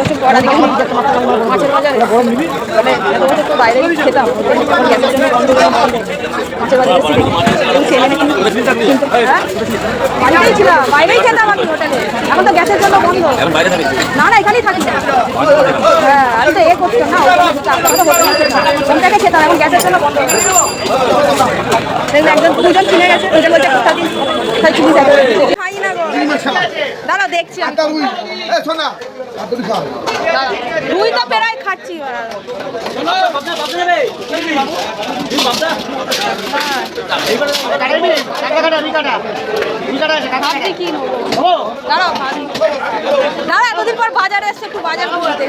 বছর পর আজকে মাছের বাজারে মানে এত বছর তো বাইরেই খেতাম, গ্যাসের জন্য বন্ধ করে মাছের বাজারে বাড়িতেই ছিলাম, বাইরেই খেতাম আমি হোটেলে। এখন তো গ্যাসের জন্য বন্ধ। না না, এখানেই থাকি। হ্যাঁ, আমি তো করতাম না, হোটেলে খেতাম, এখন গ্যাসের জন্য বন্ধ। একজন দুজন কিনে গেছে, দুজন বলছে কোথায় চিনি খাই না গো। দাঁড়া দেখছি রুই তো প্রায় খাচ্ছি। কি নেবো দাঁড়াও, দাঁড়া এতদিন পর বাজারে এসছে, একটু বাজার করতে।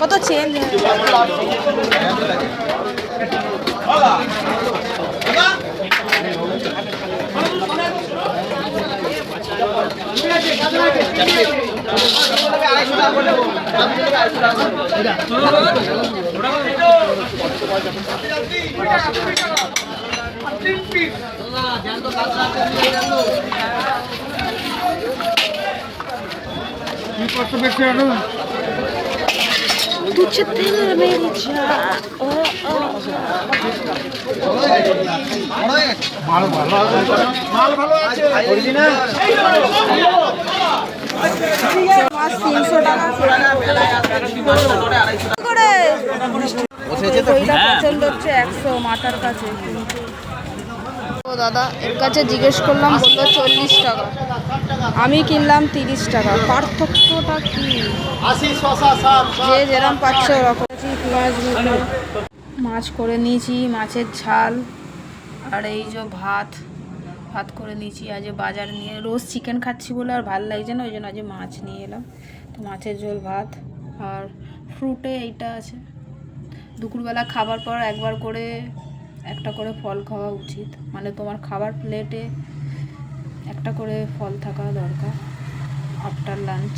কত চেঞ্জ तुझे दिल मेरी जा মাল ভালো আছে অরিজিনাল মাছ 300 টাকা করে বসেছে তো। পছন্দ হচ্ছে 100 মাথার কাছে। ও দাদা এর কাছে জিজ্ঞেস করলাম, বললো 40 টাকা, আমি কিনলাম 30 টাকা। পার্থক্যটা কি? যে যেরকম পাচ্ছে ওরকম। মাছ করে নিয়েছি, মাছের ঝাল, আর এই যে ভাত করে নিয়েছি। আজ বাজার নিয়ে রোজ চিকেন খাচ্ছি বলে আর ভালো লাগছে না, ওই জন্য আজ মাছ নিয়ে এলাম। তো মাছের ঝোল, ভাত আর ফ্রুটে এইটা আছে। দুপুরবেলা খাবার পর একবার করে একটা করে ফল খাওয়া উচিত, মানে তোমার খাবার প্লেটে একটা করে ফল থাকা দরকার আফটার লাঞ্চ।